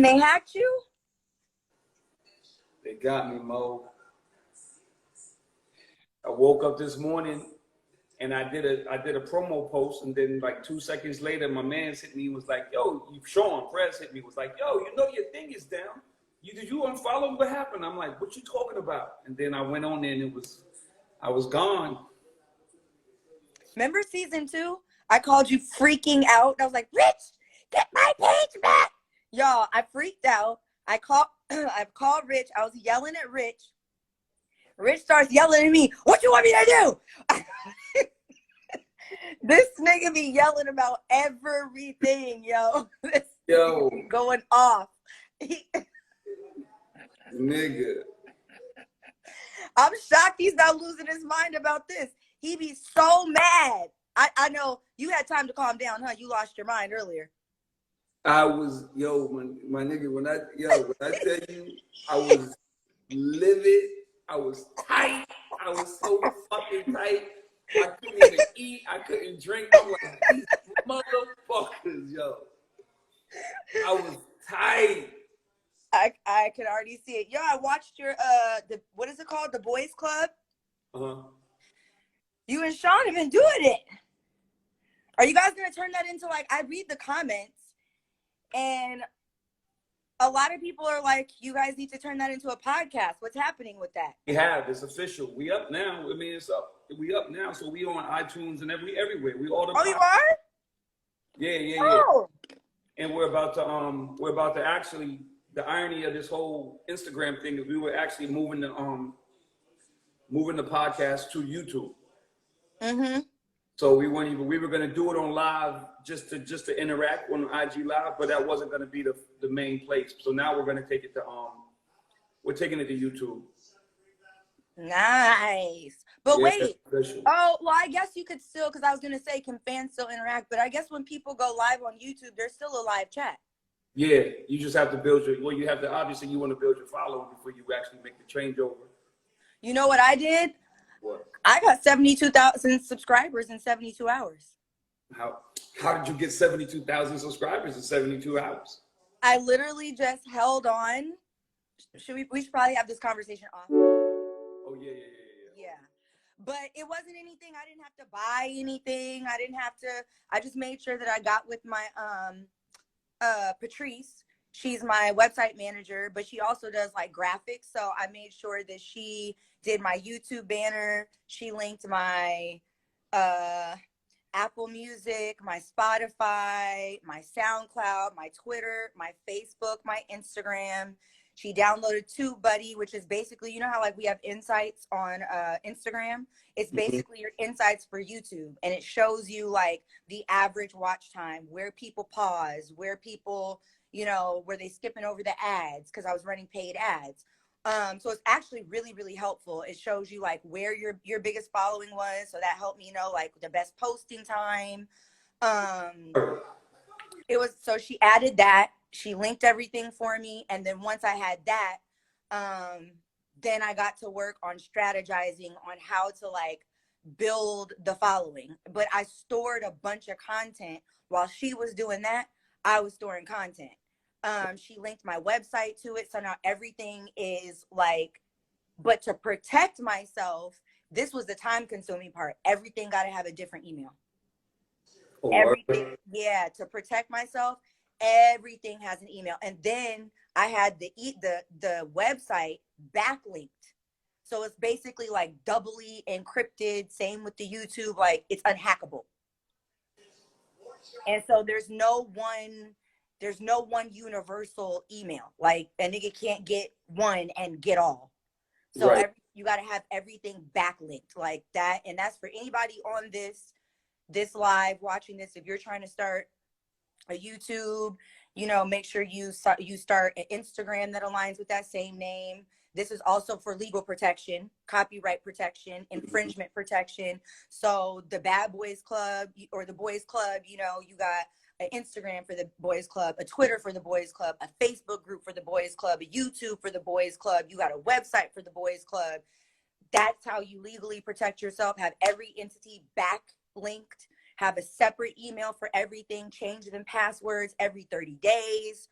happened? They hacked you? They got me, Mo. I woke up this morning and I did a promo post, and then like 2 seconds later, my man hit me, was like, "Yo, Sean Press hit me, was like, yo, you know your thing is down. Did you unfollow? What happened?" I'm like, "What you talking about?" And then I went on there and I was gone. Remember season 2? I called you freaking out. I was like, "Rich, get my page back." Y'all, I freaked out. I called Rich. I was yelling at Rich. Rich starts yelling at me. "What you want me to do?" This nigga be yelling about everything, yo. This Yo, going off. nigga. I'm shocked he's not losing his mind about this. He be so mad. I know you had time to calm down, huh? You lost your mind earlier. I was, my nigga, when I tell you, I was livid. I was tight. I was so fucking tight. I couldn't even eat. I couldn't drink. I'm like, these motherfuckers, yo. I was tight. I could already see it. Yo, I watched your what is it called? The Boys Club. Uh-huh. You and Sean have been doing it. Are you guys gonna turn that into, like, I read the comments and a lot of people are like, you guys need to turn that into a podcast. What's happening with that? We have. It's official. We up now. I mean, it's up. We up now. So we on iTunes and everywhere. We all the. Oh, you are? Yeah. Oh. And we're about to actually, the irony of this whole Instagram thing is we were actually moving the podcast to YouTube. Mm-hmm. So we were gonna do it on live just to interact on IG Live, but that wasn't gonna be the main place. So now we're gonna take it to we're taking it to YouTube. Nice. But yeah, wait. Oh, well, I guess you could still, because I was gonna say, can fans still interact? But I guess when people go live on YouTube, there's still a live chat. Yeah, you just have to build you have to, obviously you want to build your following before you actually make the changeover. You know what I did? What? I got 72,000 subscribers in 72 hours. How did you get 72,000 subscribers in 72 hours? I literally just held on. We should probably have this conversation off. Oh, yeah. Yeah. But it wasn't anything. I didn't have to buy anything. I just made sure that I got with my Patrice. She's my website manager, but she also does like graphics. So I made sure that she did my YouTube banner. She linked my Apple Music, my Spotify, my SoundCloud, my Twitter, my Facebook, my Instagram. She downloaded TubeBuddy, which is basically, you know how like we have insights on Instagram? It's basically your insights for YouTube. And it shows you like the average watch time, where people pause, where people, where they skipping over the ads, because I was running paid ads. So it's actually really, really helpful. It shows you like where your biggest following was. So that helped me know like the best posting time. So she added that. She linked everything for me. And then once I had that, then I got to work on strategizing on how to like build the following. But I stored a bunch of content while she was doing that. I was storing content. She linked my website to it. So now everything is like, but to protect myself, this was the time consuming part. Everything got to have a different email. Everything. Yeah. To protect myself, everything has an email. And then I had the website backlinked. So it's basically like doubly encrypted. Same with the YouTube, like it's unhackable. And so there's no one universal email. Like a nigga can't get one and get all. So right. You got to have everything backlinked like that. And that's for anybody on this live watching this. If you're trying to start a YouTube, make sure you start an Instagram that aligns with that same name. This is also for legal protection, copyright protection, infringement protection. So the Bad Boys Club or the Boys Club, you got an Instagram for the Boys Club, a Twitter for the Boys Club, a Facebook group for the Boys Club, a YouTube for the Boys Club. You got a website for the Boys Club. That's how you legally protect yourself. Have every entity backlinked. Have a separate email for everything. Change them passwords every 30 days.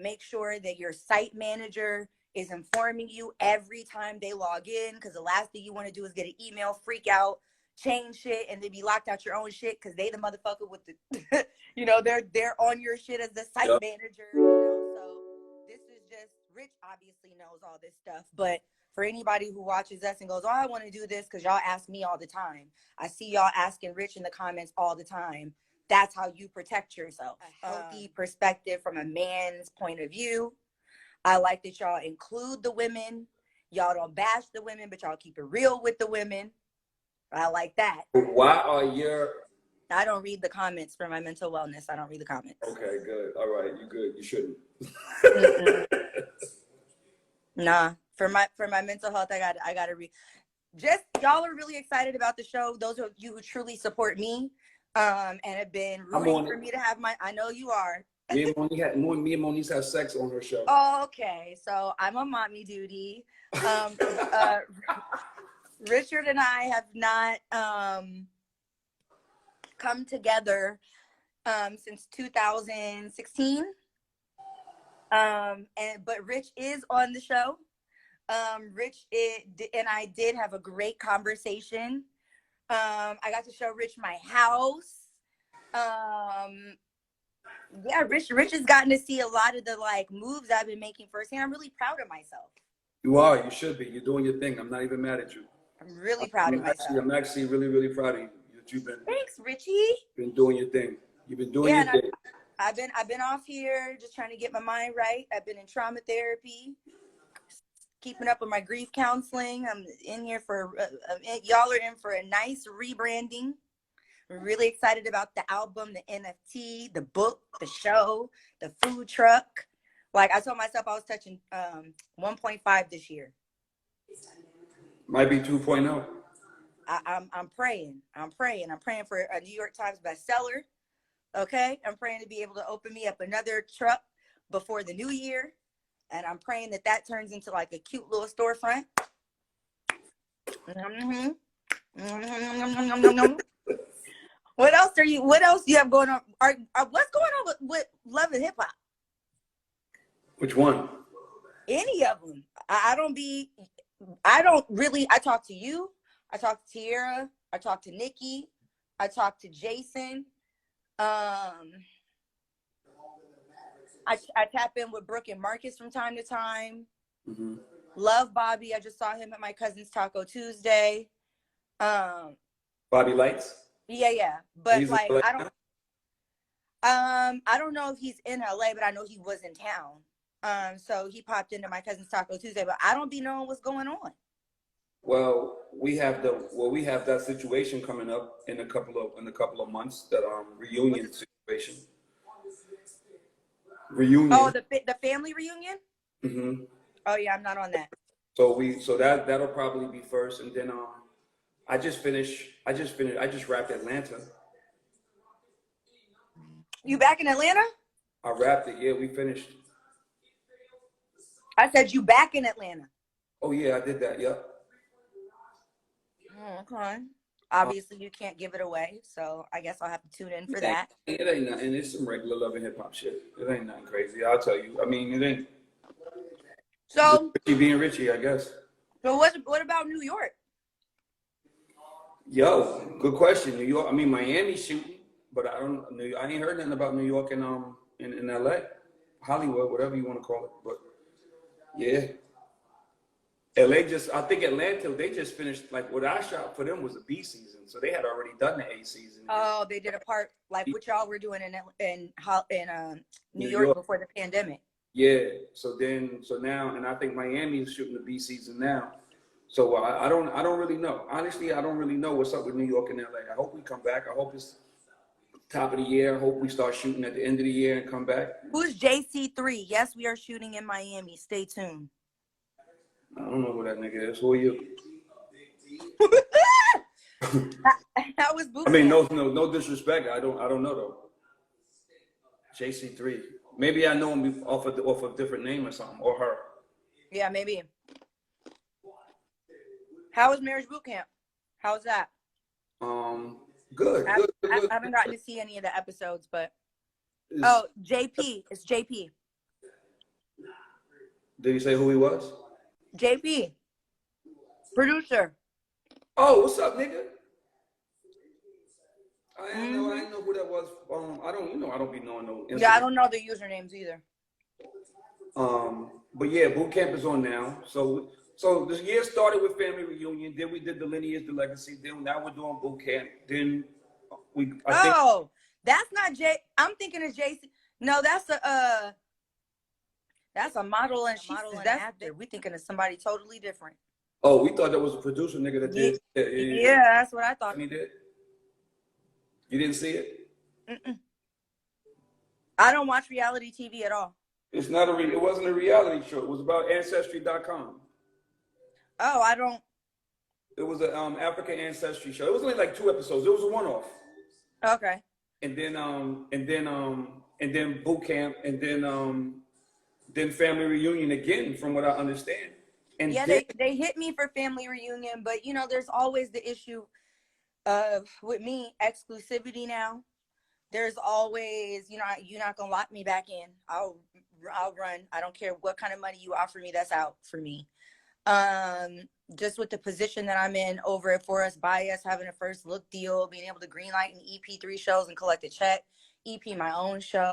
Make sure that your site manager is informing you every time they log in, because the last thing you want to do is get an email, freak out, change shit, and then be locked out your own shit because they the motherfucker with the, you know, they're on your shit as the site Yep. manager. You know, so this is just Rich. Obviously knows all this stuff, but for anybody who watches us and goes, "Oh, I want to do this," because y'all ask me all the time. I see y'all asking Rich in the comments all the time. That's how you protect yourself. A healthy perspective from a man's point of view. I like that y'all include the women. Y'all don't bash the women, but y'all keep it real with the women. I like that. Why are your... I don't read the comments for my mental wellness. I don't read the comments. Okay, good. All right, you good. You shouldn't. Nah, for my mental health, I gotta read. Just y'all are really excited about the show. Those of you who truly support me, and have been rooting for me to have my. I know you are. Me and Moniece have sex on her show. Oh, okay, so I'm on mommy duty. Richard and I have not come together since 2016. But Rich is on the show. Rich and I did have a great conversation. I got to show Rich my house. Yeah, Rich has gotten to see a lot of the like moves I've been making firsthand. I'm really proud of myself. You are. You should be. You're doing your thing. I'm not even mad at you. I'm really proud of myself. I'm actually really, really proud of you. That you've been. Thanks, Richie. Been doing your thing. You've been doing your thing. I've been off here just trying to get my mind right. I've been in trauma therapy, keeping up with my grief counseling. I'm in here for y'all are in for a nice rebranding. I'm really excited about the album, the NFT, the book, the show, the food truck. Like I told myself I was touching 1.5 this year. Might be 2.0. I'm praying. I'm praying for a New York Times bestseller. Okay, I'm praying to be able to open me up another truck before the new year, and I'm praying that turns into like a cute little storefront. What else do you have going on? What's going on with Love and Hip Hop? Which one? Any of them. I talk to you. I talk to Tiara. I talk to Nikki. I talk to Jason. I tap in with Brooke and Marcus from time to time. Mm-hmm. Love Bobby. I just saw him at my cousin's Taco Tuesday. Bobby Lights? Yeah. But he's like I don't know if he's in LA, but I know he was in town. So he popped into my cousin's Taco Tuesday, but I don't be knowing what's going on. Well, we have that situation coming up in a couple of months, that reunion situation. Reunion. Oh, the family reunion? Mm-hmm. Oh yeah, I'm not on that. So that'll probably be first, and then I just wrapped Atlanta. You back in Atlanta? I wrapped it. Yeah, we finished. I said you back in Atlanta. Oh yeah, I did that. Yep. Okay. Obviously, you can't give it away, so I guess I'll have to tune in for that. It ain't nothing. It's some regular Love and Hip Hop shit. It ain't nothing crazy. I'll tell you. I mean, it ain't. So Richie being Richie, I guess. So what about New York? Yo, good question. New York. I mean, Miami shooting, but I ain't heard nothing about New York and in LA, Hollywood, whatever you want to call it. But yeah. LA I think Atlanta, they just finished, like what I shot for them was a B season. So they had already done the A season. Oh, they did a part like what y'all were doing in New York before the pandemic. Yeah. So now, and I think Miami is shooting the B season now. So I don't really know. Honestly, I don't really know what's up with New York and LA. I hope we come back. I hope it's top of the year. I hope we start shooting at the end of the year and come back. Who's JC3? Yes, we are shooting in Miami. Stay tuned. I don't know who that nigga is. Who are you? How was boot I mean, camp? no disrespect. I don't know though. JC3. Maybe I know him off a different name or something, or her. Yeah, maybe. How was marriage boot camp? How's that? Good. I haven't gotten to see any of the episodes, but JP. It's JP. Did he say who he was? JP, producer. Oh, what's up, nigga? I didn't know who that was. I don't be knowing no Instagram. Yeah, I don't know the usernames either. But yeah, boot camp is on now. So this year started with family reunion. Then we did the lineage, the legacy. Then now we're doing boot camp. Then that's not J. I'm thinking of JC. No, that's a model and that's actor. We thinking of somebody totally different. Oh, we thought that was a producer nigga that did. Yeah, that's what I thought. He did. You didn't see it? Mm-mm. I don't watch reality TV at all. It's not it wasn't a reality show. It was about Ancestry.com. Oh, I don't. It was an African ancestry show. It was only like 2 episodes. It was a one-off. Okay. And then boot camp, and then family reunion again, from what I understand. And yeah, they hit me for family reunion, but you know, there's always the issue of with me exclusivity now. There's always, you know, you're not gonna lock me back in. I'll run. I don't care what kind of money you offer me. That's out for me. Just with the position that I'm in over at For Us By Us, having a first look deal, being able to greenlight an EP3 shows and collect a check, EP my own show,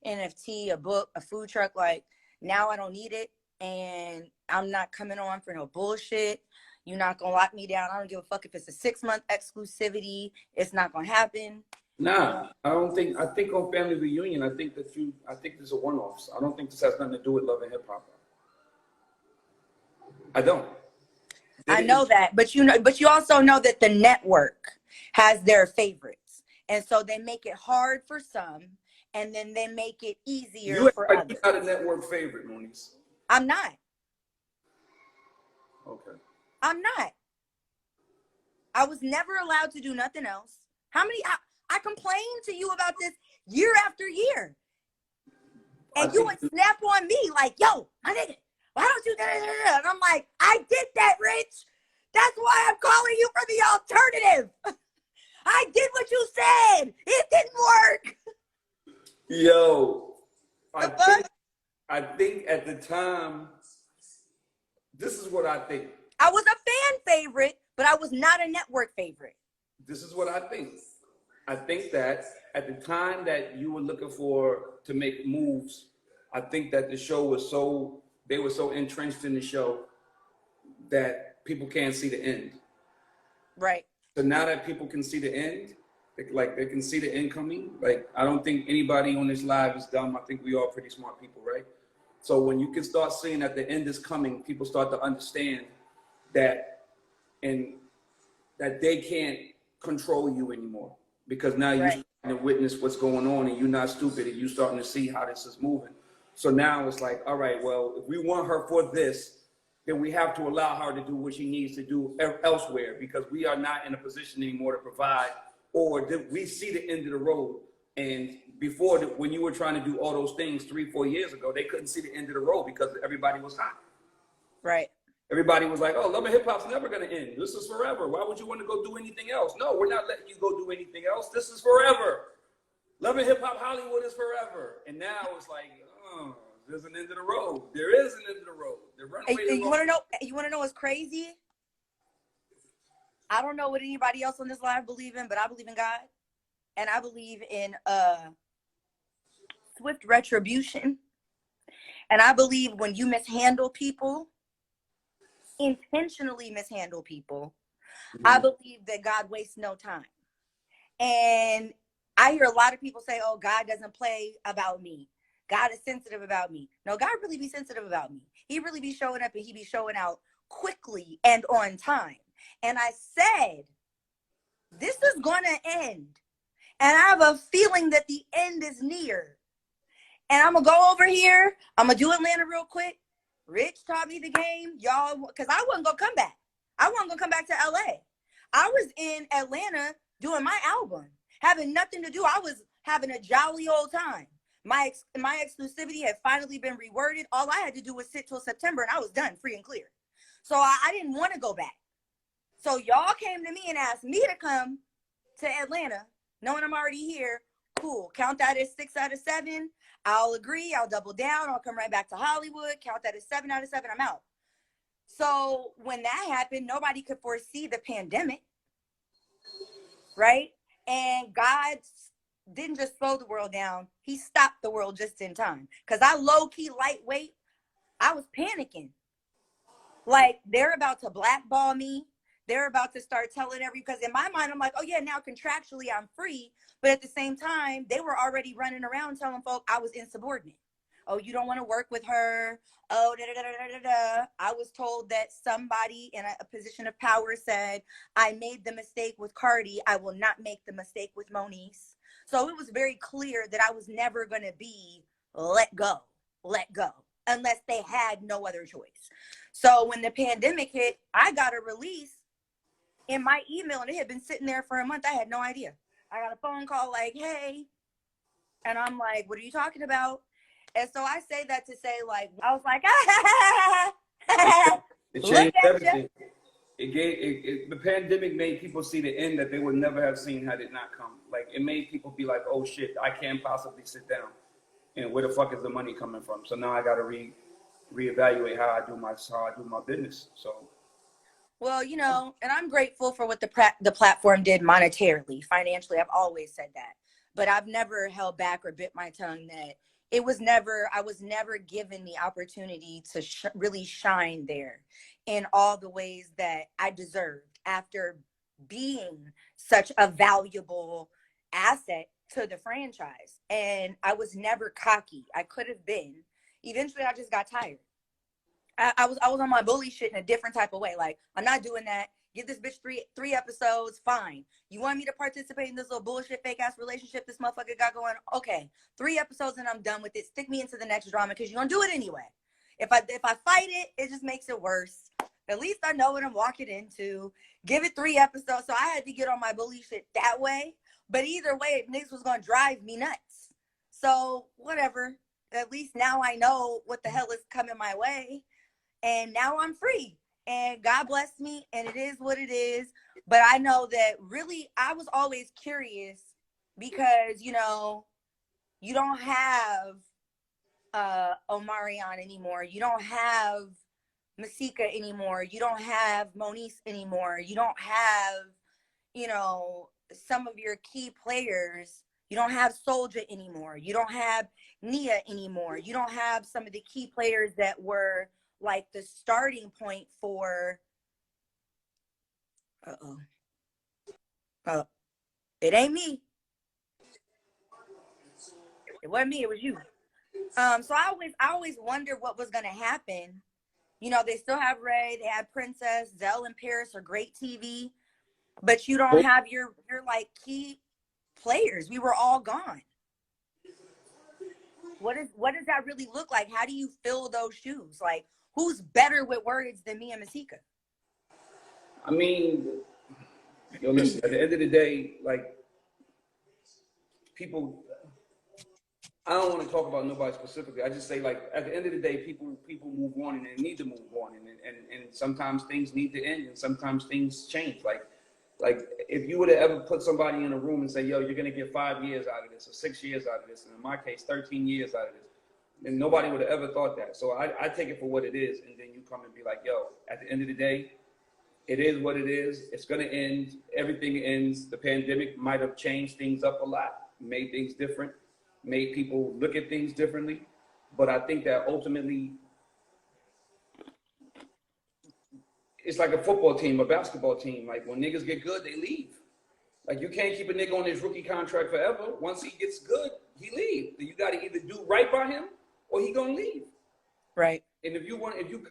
NFT, a book, a food truck. Like now I don't need it, and I'm not coming on for no bullshit. You're not gonna lock me down. I don't give a fuck if it's a 6-month exclusivity. It's not gonna happen. Nah, I don't think. I think on family reunion, I think this is a one-off. I don't think this has nothing to do with Love and Hip Hop. I don't. I know that, but you also know that the network has their favorites, and so they make it hard for some, and then they make it easier for others. You're not a network favorite, Moniece. I'm not. Okay. I'm not. I was never allowed to do nothing else. I complained to you about this year after year. And you would snap on me like, yo, my nigga, why don't you? And I'm like, I did that, Rich. That's why I'm calling you for the alternative. I did what you said. It didn't work. Yo, I think at the time, this is what I think. I was a fan favorite, but I was not a network favorite. This is what I think. I think that at the time that you were looking to make moves, I think that the show they were so entrenched in the show that people can't see the end. Right. So now that people can see the end, they can see the end coming. Like, I don't think anybody on this live is dumb. I think we all pretty smart people, right? So when you can start seeing that the end is coming, people start to understand that they can't control you anymore, because now you're starting to witness what's going on, and you're not stupid, and you're starting to see how this is moving. So now it's like, all right, well, if we want her for this, then we have to allow her to do what she needs to do elsewhere, because we are not in a position anymore to provide, or we see the end of the road. And before, when you were trying to do all those things 3-4 years ago, they couldn't see the end of the road because everybody was hot. Right. Everybody was like, oh, Love and Hip Hop's never going to end. This is forever. Why would you want to go do anything else? No, we're not letting you go do anything else. This is forever. Love and Hip Hop Hollywood is forever. And now it's like, oh, there's an end of the road. There is an end of the road. You want to know what's crazy? I don't know what anybody else on this live believe in, but I believe in God. And I believe in swift retribution. And I believe when you mishandle people, intentionally mishandle people, I believe that God wastes no time. And I hear a lot of people say, oh, God doesn't play about me. God is sensitive about me. No, God really be sensitive about me. He really be showing up, and he be showing out quickly and on time. And I said, this is going to end. And I have a feeling that the end is near. And I'm going to go over here. I'm going to do Atlanta real quick. Rich taught me the game, y'all, because I wasn't going to come back. I wasn't going to come back to LA. I was in Atlanta doing my album, having nothing to do. I was having a jolly old time. My exclusivity had finally been reworded. All I had to do was sit till September, and I was done, free and clear. So I didn't want to go back. So y'all came to me and asked me to come to Atlanta, knowing I'm already here. Cool. Count that as 6 out of 7. I'll agree. I'll double down. I'll come right back to Hollywood. Count that as 7 out of 7. I'm out. So when that happened, nobody could foresee the pandemic, right? And God didn't just slow the world down. He stopped the world just in time. Because I low-key lightweight, I was panicking. Like, they're about to blackball me. They're about to start telling because in my mind, I'm like, oh yeah, now contractually I'm free. But at the same time, they were already running around telling folk I was insubordinate. Oh, you don't want to work with her. Oh, da, da, da, da, da, da. I was told that somebody in a position of power said, I made the mistake with Cardi. I will not make the mistake with Moniece. So it was very clear that I was never going to be let go, unless they had no other choice. So when the pandemic hit, I got a release in my email, and it had been sitting there for a month. I had no idea. I got a phone call like, hey, and I'm like, what are you talking about? And so I say that to say, like, I was like, it changed everything. The pandemic made people see the end that they would never have seen had it not come. Like, it made people be like, oh shit, I can't possibly sit down. And where the fuck is the money coming from? So now I got to reevaluate how I do my business. So, well, you know, and I'm grateful for what the platform did monetarily, financially. I've always said that, but I've never held back or bit my tongue that I was never given the opportunity to really shine there in all the ways that I deserved after being such a valuable asset to the franchise. And I was never cocky. I could have been. Eventually, I just got tired. I was on my bully shit in a different type of way. Like, I'm not doing that. Give this bitch three episodes, fine. You want me to participate in this little bullshit fake ass relationship this motherfucker got going? Okay, 3 episodes and I'm done with it. Stick me into the next drama because you're gonna do it anyway. If I fight it, it just makes it worse. At least I know what I'm walking into. Give it 3 episodes. So I had to get on my bully shit that way. But either way, niggas was gonna drive me nuts. So whatever. At least now I know what the hell is coming my way. And now I'm free. And God bless me, and it is what it is. But I know that really I was always curious because, you know, you don't have Omarion anymore. You don't have Masika anymore. You don't have Moniece anymore. You don't have, you know, some of your key players. You don't have Soldier anymore. You don't have Nia anymore. You don't have some of the key players that were like the starting point for it ain't me. It wasn't me, it was you. So I always wondered what was gonna happen. You know, they still have Ray, they had Princess, Zell and Paris are great TV, but you don't have your like key players. We were all gone. What does that really look like? How do you fill those shoes? Like, who's better with words than me and Masika? I mean, yo, listen, at the end of the day, like, people, I don't want to talk about nobody specifically. I just say, like, at the end of the day, people move on and they need to move on. And sometimes things need to end and sometimes things change. Like if you would have ever put somebody in a room and say, yo, you're going to get 5 years out of this or 6 years out of this, and in my case, 13 years out of this, and nobody would have ever thought that. So I take it for what it is. And then you come and be like, yo, at the end of the day, it is what it is. It's going to end. Everything ends. The pandemic might have changed things up a lot, made things different, made people look at things differently. But I think that ultimately, it's like a football team, a basketball team. Like, when niggas get good, they leave. Like, you can't keep a nigga on his rookie contract forever. Once he gets good, he leaves. You got to either do right by him or he gonna leave. Right. And if you